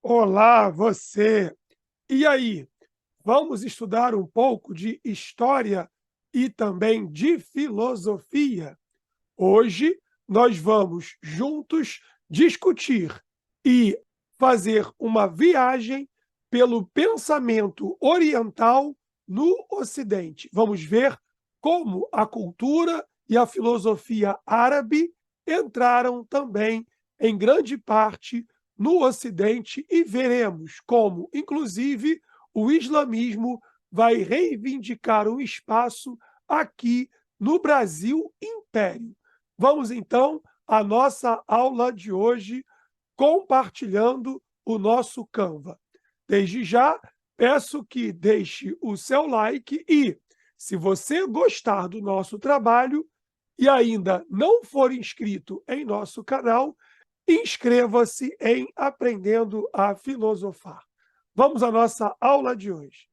Olá, você! E aí, vamos estudar um pouco de história e também de filosofia? Hoje nós vamos juntos discutir e fazer uma viagem pelo pensamento oriental no Ocidente. Vamos ver como a cultura e a filosofia árabe entraram também em grande parte no Ocidente e veremos como, inclusive, o islamismo vai reivindicar um espaço aqui no Brasil Império. Vamos então à nossa aula de hoje, compartilhando o nosso Canva. Desde já, peço que deixe o seu like e, se você gostar do nosso trabalho e ainda não for inscrito em nosso canal, inscreva-se em Aprendendo a Filosofar. Vamos à nossa aula de hoje.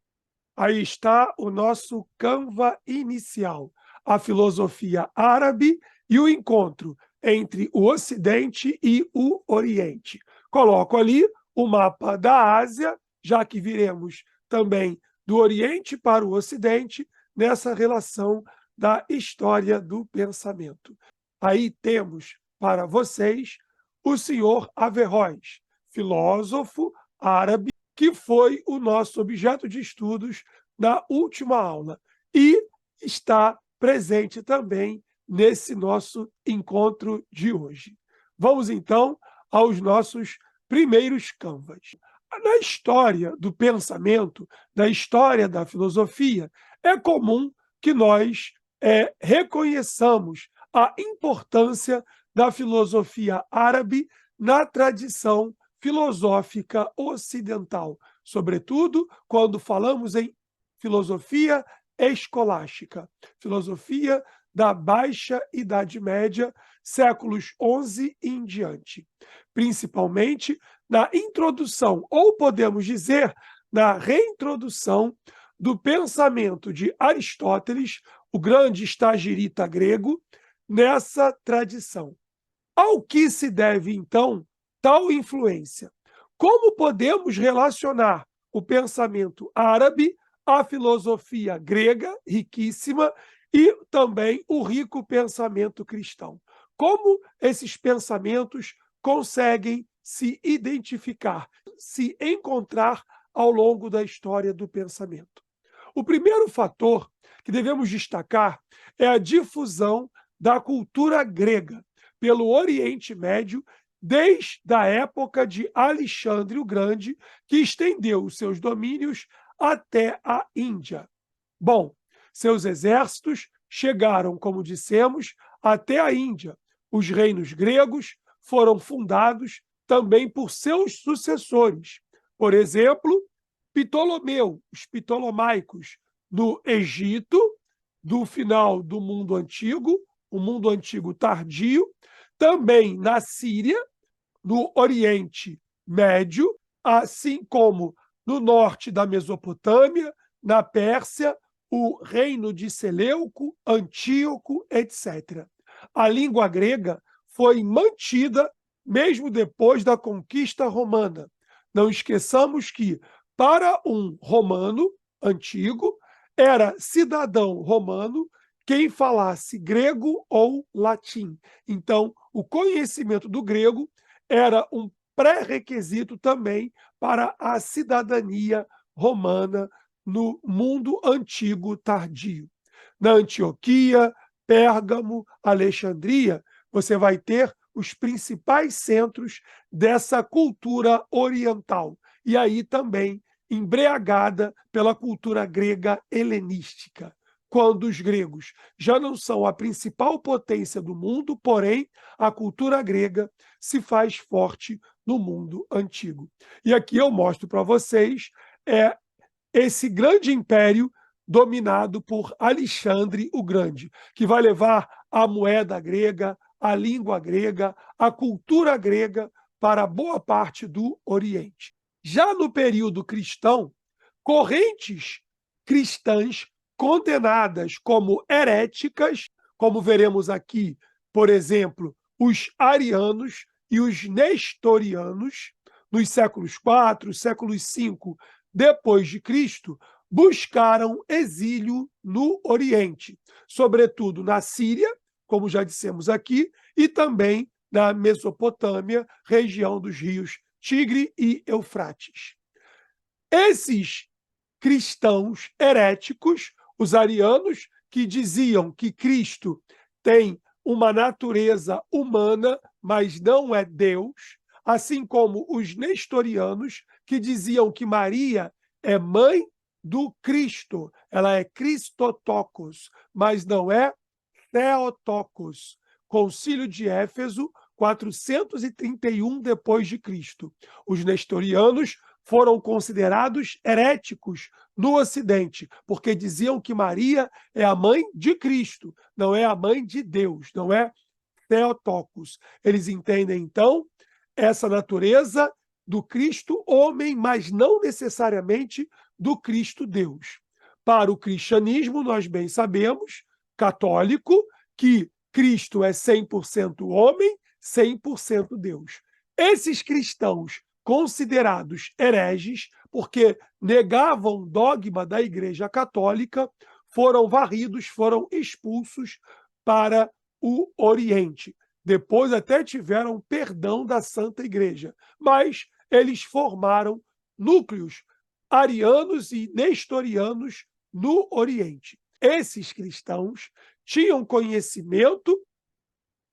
Aí está o nosso Canva inicial, a filosofia árabe e o encontro entre o Ocidente e o Oriente. Coloco ali o mapa da Ásia, já que viremos também do Oriente para o Ocidente, nessa relação da história do pensamento. Aí temos para vocês o senhor Averroes, filósofo árabe, que foi o nosso objeto de estudos na última aula e está presente também nesse nosso encontro de hoje. Vamos, então, aos nossos primeiros canvas. Na história do pensamento, na história da filosofia, é comum que nós reconheçamos a importância da filosofia árabe na tradição filosófica ocidental, sobretudo quando falamos em filosofia escolástica, filosofia da Baixa Idade Média, séculos XI em diante, principalmente na introdução, ou podemos dizer, na reintrodução do pensamento de Aristóteles, o grande estagirita grego, nessa tradição. Ao que se deve, então, tal influência? Como podemos relacionar o pensamento árabe à filosofia grega, riquíssima, e também o rico pensamento cristão? Como esses pensamentos conseguem se identificar, se encontrar ao longo da história do pensamento? O primeiro fator que devemos destacar é a difusão da cultura grega pelo Oriente Médio, desde a época de Alexandre o Grande, que estendeu os seus domínios até a Índia. Bom, seus exércitos chegaram, como dissemos, até a Índia. Os reinos gregos foram fundados também por seus sucessores. Por exemplo, Ptolomeu, os ptolomaicos, no Egito, do final do mundo antigo, o mundo antigo tardio, também na Síria, no Oriente Médio, assim como no norte da Mesopotâmia, na Pérsia, o reino de Seleuco, Antíoco, etc. A língua grega foi mantida mesmo depois da conquista romana. Não esqueçamos que, para um romano antigo, era cidadão romano quem falasse grego ou latim. Então, o conhecimento do grego era um pré-requisito também para a cidadania romana no mundo antigo tardio. Na Antioquia, Pérgamo, Alexandria, você vai ter os principais centros dessa cultura oriental. E aí também embriagada pela cultura grega helenística, quando os gregos já não são a principal potência do mundo, porém, a cultura grega se faz forte no mundo antigo. E aqui eu mostro para vocês esse grande império dominado por Alexandre o Grande, que vai levar a moeda grega, a língua grega, a cultura grega para boa parte do Oriente. Já no período cristão, correntes cristãs condenadas como heréticas, como veremos aqui, por exemplo, os arianos e os nestorianos, nos séculos IV, séculos V depois de Cristo, buscaram exílio no Oriente, sobretudo na Síria, como já dissemos aqui, e também na Mesopotâmia, região dos rios Tigre e Eufrates. Esses cristãos heréticos, os arianos, que diziam que Cristo tem uma natureza humana, mas não é Deus, assim como os nestorianos, que diziam que Maria é mãe do Cristo, ela é Christotokos, mas não é Theotokos. Concílio de Éfeso, 431 depois de Cristo. Os nestorianos foram considerados heréticos no Ocidente, porque diziam que Maria é a mãe de Cristo, não é a mãe de Deus, não é Theotokos. Eles entendem, então, essa natureza do Cristo homem, mas não necessariamente do Cristo Deus. Para o cristianismo, nós bem sabemos, católico, que Cristo é 100% homem, 100% Deus. Esses cristãos considerados hereges, porque negavam o dogma da Igreja Católica, foram varridos, foram expulsos para o Oriente. Depois até tiveram perdão da Santa Igreja, mas eles formaram núcleos arianos e nestorianos no Oriente. Esses cristãos tinham conhecimento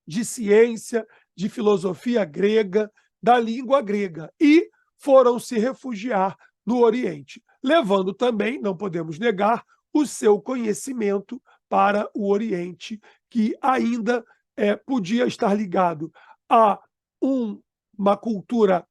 de ciência, de filosofia grega, da língua grega, e foram se refugiar no Oriente, levando também, não podemos negar, o seu conhecimento para o Oriente, que ainda podia estar ligado a uma cultura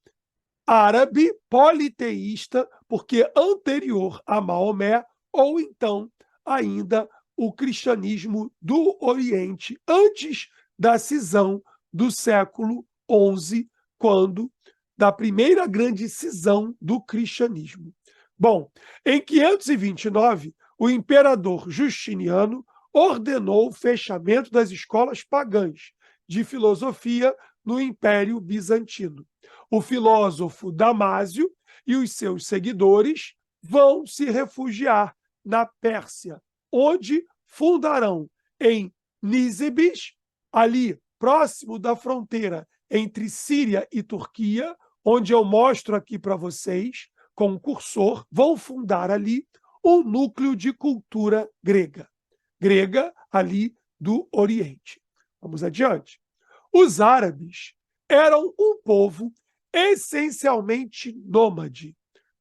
árabe politeísta, porque anterior a Maomé, ou então ainda o cristianismo do Oriente, antes da cisão do século XI, quando da primeira grande cisão do cristianismo. Bom, em 529, o imperador Justiniano ordenou o fechamento das escolas pagãs de filosofia no Império Bizantino. O filósofo Damásio e os seus seguidores vão se refugiar na Pérsia, onde fundarão em Nísebis, ali próximo da fronteira entre Síria e Turquia, onde eu mostro aqui para vocês, com o cursor, vão fundar ali um núcleo de cultura grega. Grega ali do Oriente. Vamos adiante. Os árabes eram um povo essencialmente nômade,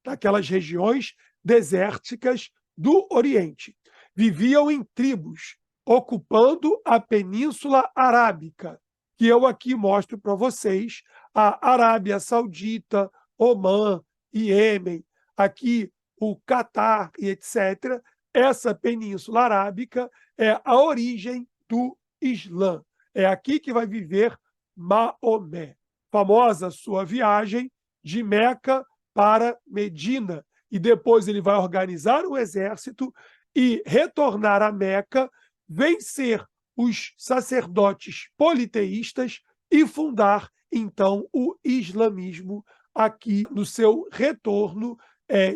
daquelas regiões desérticas do Oriente. Viviam em tribos, ocupando a Península Arábica, que eu aqui mostro para vocês, a Arábia Saudita, Omã, Iêmen, aqui o Catar e etc. Essa Península Arábica é a origem do Islã. É aqui que vai viver Maomé. Famosa sua viagem de Meca para Medina, e depois ele vai organizar um exército e retornar a Meca, vencer os sacerdotes politeístas e fundar, então, o islamismo aqui no seu retorno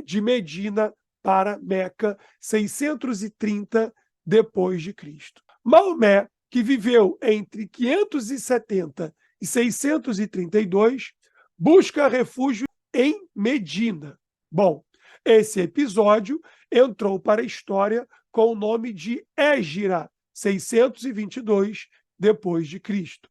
de Medina para Meca, 630 depois de Cristo. Maomé, que viveu entre 570 e 632, busca refúgio em Medina. Bom, esse episódio entrou para a história com o nome de Égira, 622 depois de Cristo.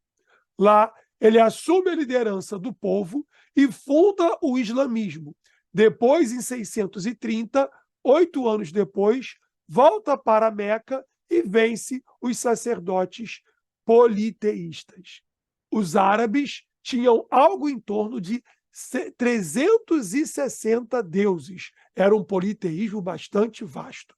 Lá, ele assume a liderança do povo e funda o islamismo. Depois, em 630, 8 anos depois, volta para Meca e vence os sacerdotes politeístas. Os árabes tinham algo em torno de 360 deuses. Era um politeísmo bastante vasto.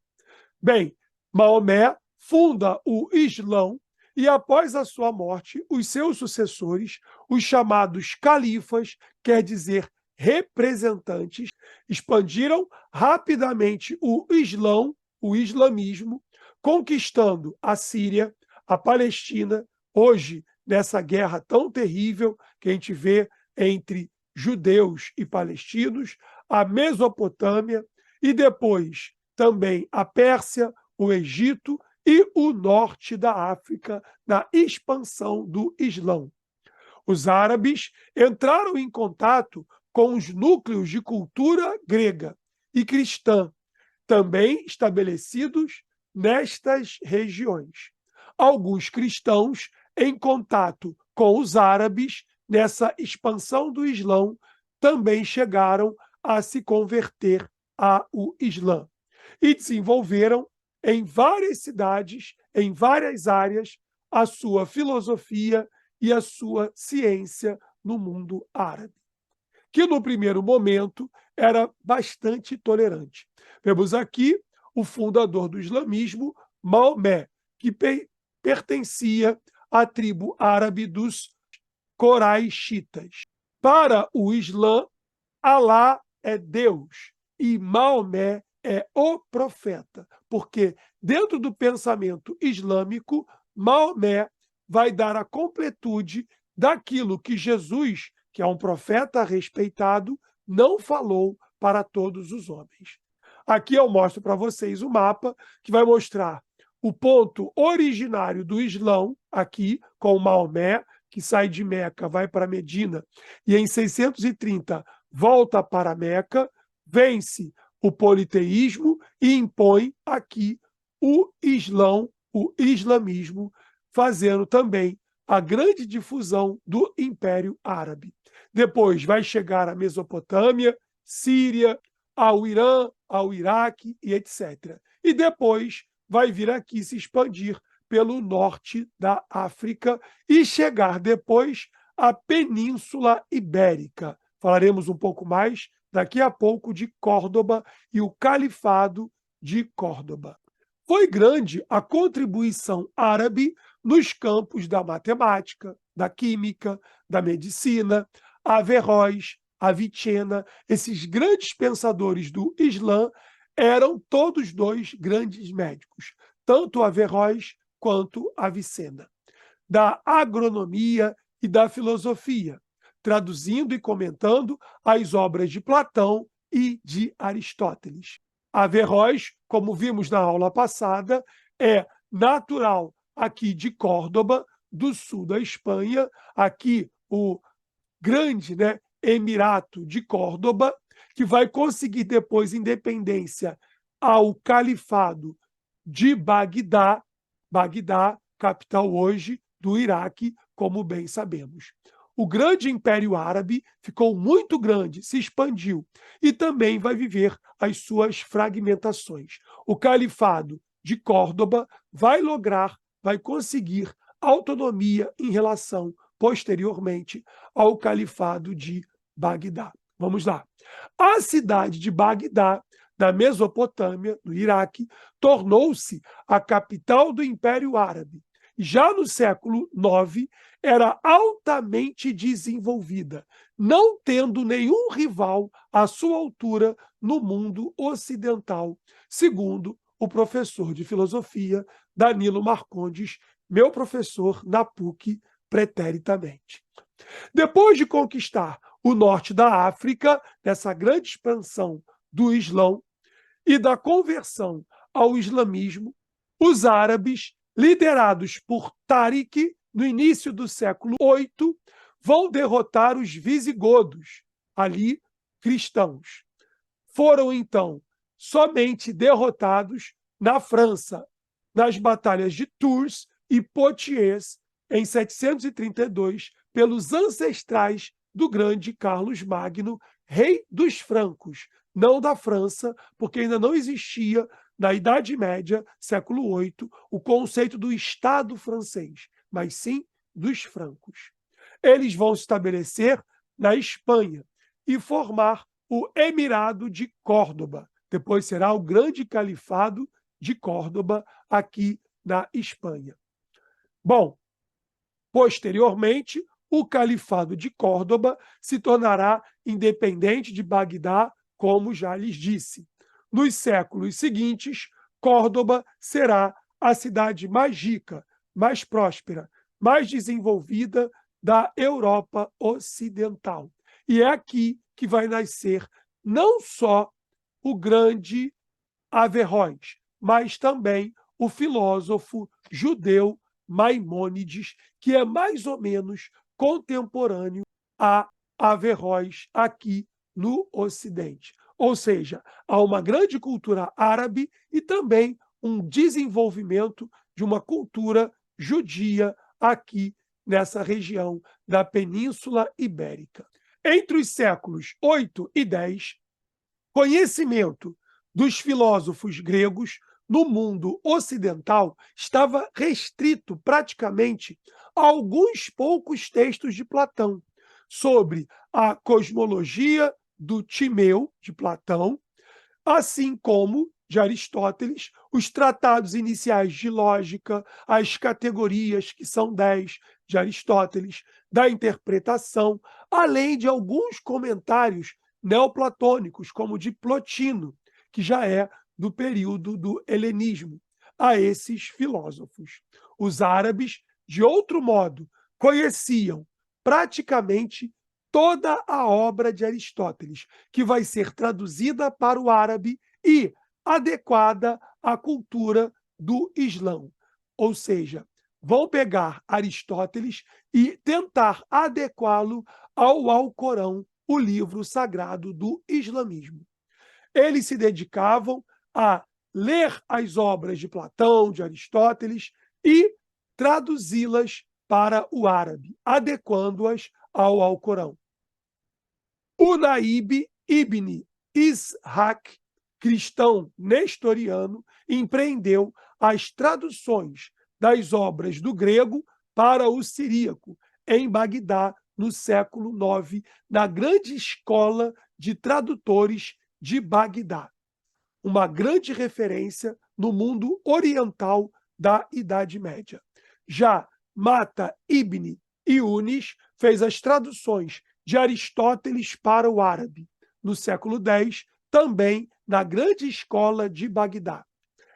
Bem, Maomé funda o Islão e, após a sua morte, os seus sucessores, os chamados califas, quer dizer representantes, expandiram rapidamente o Islão, o islamismo, conquistando a Síria, a Palestina, hoje, nessa guerra tão terrível que a gente vê entre judeus e palestinos, a Mesopotâmia e depois também a Pérsia, o Egito e o norte da África na expansão do Islã. Os árabes entraram em contato com os núcleos de cultura grega e cristã, também estabelecidos nestas regiões. Alguns cristãos, em contato com os árabes, nessa expansão do Islã, também chegaram a se converter ao Islã e desenvolveram em várias cidades, em várias áreas, a sua filosofia e a sua ciência no mundo árabe, que no primeiro momento era bastante tolerante. Vemos aqui o fundador do islamismo, Maomé, que pertencia à tribo árabe dos Coraixitas. Para o Islã, Alá é Deus e Maomé é o profeta, porque dentro do pensamento islâmico, Maomé vai dar a completude daquilo que Jesus, que é um profeta respeitado, não falou para todos os homens. Aqui eu mostro para vocês o mapa que vai mostrar o ponto originário do Islã, aqui com Maomé, que sai de Meca, vai para Medina, e em 630 volta para Meca, vence o politeísmo e impõe aqui o Islã, o islamismo, fazendo também a grande difusão do Império Árabe. Depois vai chegar a Mesopotâmia, Síria, ao Irã, ao Iraque e etc. E depois vai vir aqui se expandir pelo norte da África e chegar depois à Península Ibérica. Falaremos um pouco mais daqui a pouco de Córdoba e o Califado de Córdoba. Foi grande a contribuição árabe nos campos da matemática, da química, da medicina. Averroes, Avicena, esses grandes pensadores do Islã eram todos dois grandes médicos, tanto Averroes quanto Avicena, da agronomia e da filosofia, traduzindo e comentando as obras de Platão e de Aristóteles. Averroes, como vimos na aula passada, é natural aqui de Córdoba, do sul da Espanha, aqui o grande, Emirato de Córdoba, que vai conseguir depois independência ao Califado de Bagdá, capital hoje do Iraque, como bem sabemos. O grande Império Árabe ficou muito grande, se expandiu e também vai viver as suas fragmentações. O Califado de Córdoba vai conseguir autonomia em relação, posteriormente, ao Califado de Bagdá. Vamos lá. A cidade de Bagdá, na Mesopotâmia, no Iraque, tornou-se a capital do Império Árabe. Já no século IX, era altamente desenvolvida, não tendo nenhum rival à sua altura no mundo ocidental, segundo o professor de filosofia Danilo Marcondes, meu professor na PUC, preteritamente. Depois de conquistar o norte da África, nessa grande expansão do Islã e da conversão ao islamismo, os árabes, liderados por Tariq, no início do século VIII, vão derrotar os visigodos, ali cristãos. Foram, então, somente derrotados na França, nas batalhas de Tours e Poitiers, em 732, pelos ancestrais do grande Carlos Magno, rei dos francos, não da França, porque ainda não existia, na Idade Média, século VIII, o conceito do Estado francês, mas sim dos francos. Eles vão se estabelecer na Espanha e formar o Emirado de Córdoba. Depois será o grande Califado de Córdoba, aqui na Espanha. Bom, posteriormente, o Califado de Córdoba se tornará independente de Bagdá, como já lhes disse. Nos séculos seguintes, Córdoba será a cidade mais rica, mais próspera, mais desenvolvida da Europa Ocidental. E é aqui que vai nascer não só o grande Averroes, mas também o filósofo judeu Maimônides, que é mais ou menos contemporâneo a Averroes aqui no Ocidente. Ou seja, há uma grande cultura árabe e também um desenvolvimento de uma cultura judia aqui nessa região da Península Ibérica. Entre os séculos 8 e 10, conhecimento dos filósofos gregos no mundo ocidental estava restrito praticamente a alguns poucos textos de Platão sobre a cosmologia do Timeu, de Platão, assim como de Aristóteles, os tratados iniciais de lógica, as categorias, que são 10 de Aristóteles, da interpretação, além de alguns comentários neoplatônicos, como o de Plotino, que já é do período do helenismo, a esses filósofos. Os árabes, de outro modo, conheciam praticamente toda a obra de Aristóteles, que vai ser traduzida para o árabe e adequada à cultura do Islão. Ou seja, vão pegar Aristóteles e tentar adequá-lo ao Alcorão, o livro sagrado do islamismo. Eles se dedicavam a ler as obras de Platão, de Aristóteles e traduzi-las para o árabe, adequando-as ao Alcorão. O Naib ibn Ishaq, cristão nestoriano, empreendeu as traduções das obras do grego para o siríaco, em Bagdá, no século IX, na grande escola de tradutores de Bagdá, uma grande referência no mundo oriental da Idade Média. Já Mata ibn Yunis fez as traduções de Aristóteles para o árabe, no século X, também na grande escola de Bagdá.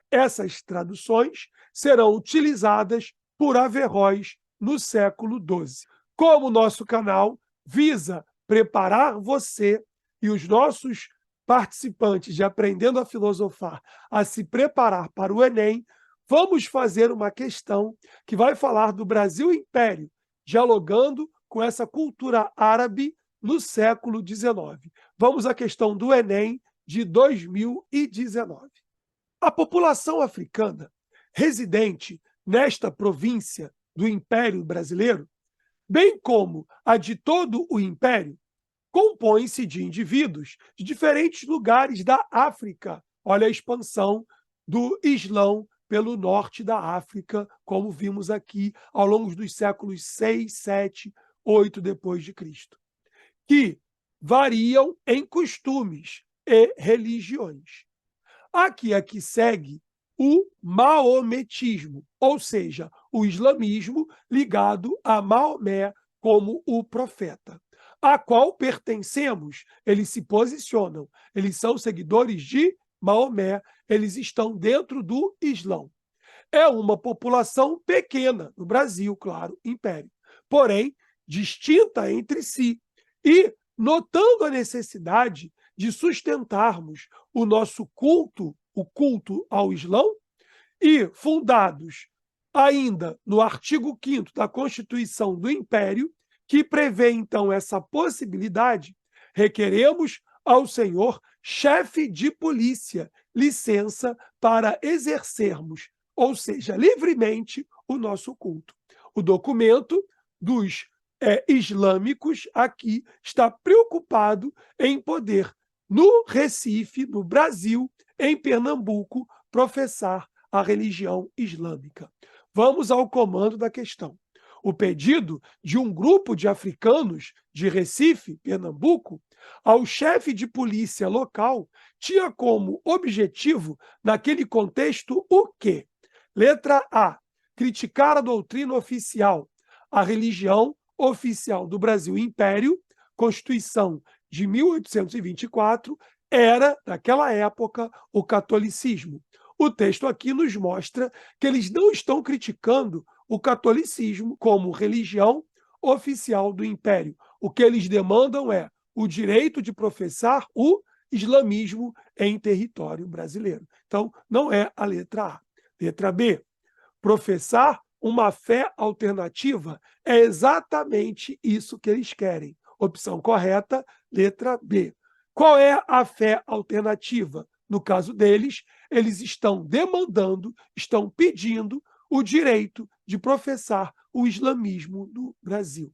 Essas traduções serão utilizadas por Averroes no século XII. Como o nosso canal visa preparar você e os nossos participantes de Aprendendo a Filosofar a se preparar para o Enem, vamos fazer uma questão que vai falar do Brasil Império, dialogando com essa cultura árabe no século XIX. Vamos à questão do Enem de 2019. A população africana residente nesta província do Império Brasileiro, bem como a de todo o Império, compõe-se de indivíduos de diferentes lugares da África. Olha a expansão do Islão pelo norte da África, como vimos aqui ao longo dos séculos 6, 7, 8 depois de Cristo, que variam em costumes e religiões. Aqui segue o maometismo, ou seja, o islamismo ligado a Maomé como o profeta, a qual pertencemos. Eles se posicionam, eles são seguidores de Maomé, eles estão dentro do Islão. É uma população pequena, no Brasil, claro, império, porém distinta entre si, e notando a necessidade de sustentarmos o nosso culto, o culto ao Islão, e fundados ainda no artigo 5º da Constituição do Império, que prevê, então, essa possibilidade, requeremos ao senhor chefe de polícia licença para exercermos, ou seja, livremente, o nosso culto. O documento dos islâmicos aqui está preocupado em poder, no Recife, no Brasil, em Pernambuco, professar a religião islâmica. Vamos ao comando da questão. O pedido de um grupo de africanos de Recife, Pernambuco, ao chefe de polícia local tinha como objetivo, naquele contexto, o quê? Letra A. Criticar a doutrina oficial, a religião oficial do Brasil Império, Constituição de 1824, era, naquela época, o catolicismo. O texto aqui nos mostra que eles não estão criticando o catolicismo como religião oficial do Império. O que eles demandam é o direito de professar o islamismo em território brasileiro. Então, não é a letra A. Letra B, professar uma fé alternativa é exatamente isso que eles querem. Opção correta, letra B. Qual é a fé alternativa? No caso deles, eles estão demandando, estão pedindo o direito de professar o islamismo no Brasil.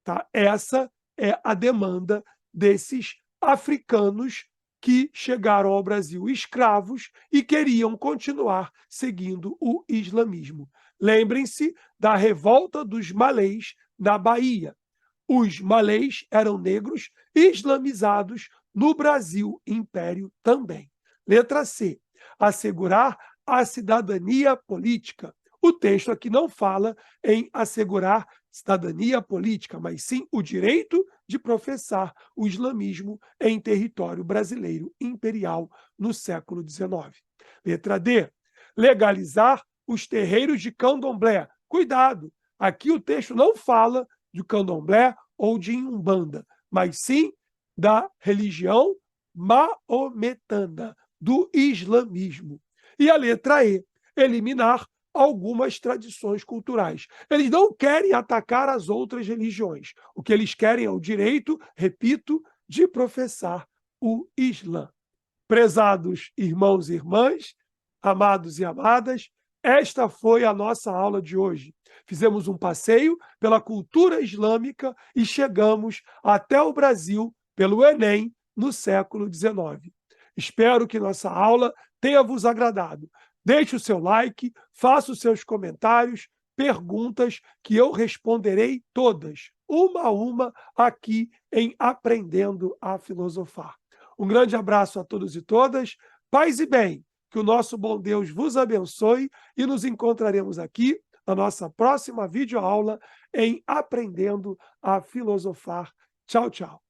Tá? Essa é a demanda desses africanos que chegaram ao Brasil escravos e queriam continuar seguindo o islamismo. Lembrem-se da revolta dos malês na Bahia. Os malês eram negros islamizados no Brasil Império também. Letra C. Assegurar a cidadania política. O texto aqui não fala em assegurar cidadania política, mas sim o direito de professar o islamismo em território brasileiro imperial no século XIX. Letra D. Legalizar os terreiros de candomblé. Cuidado, aqui o texto não fala de candomblé ou de umbanda, mas sim da religião maometana, do islamismo. E a letra E, eliminar algumas tradições culturais. Eles não querem atacar as outras religiões. O que eles querem é o direito, repito, de professar o Islã. Prezados irmãos e irmãs, amados e amadas, esta foi a nossa aula de hoje. Fizemos um passeio pela cultura islâmica e chegamos até o Brasil pelo Enem no século XIX. Espero que nossa aula tenha vos agradado. Deixe o seu like, faça os seus comentários, perguntas que eu responderei todas, uma a uma, aqui em Aprendendo a Filosofar. Um grande abraço a todos e todas, paz e bem, que o nosso bom Deus vos abençoe e nos encontraremos aqui na nossa próxima videoaula em Aprendendo a Filosofar. Tchau, tchau.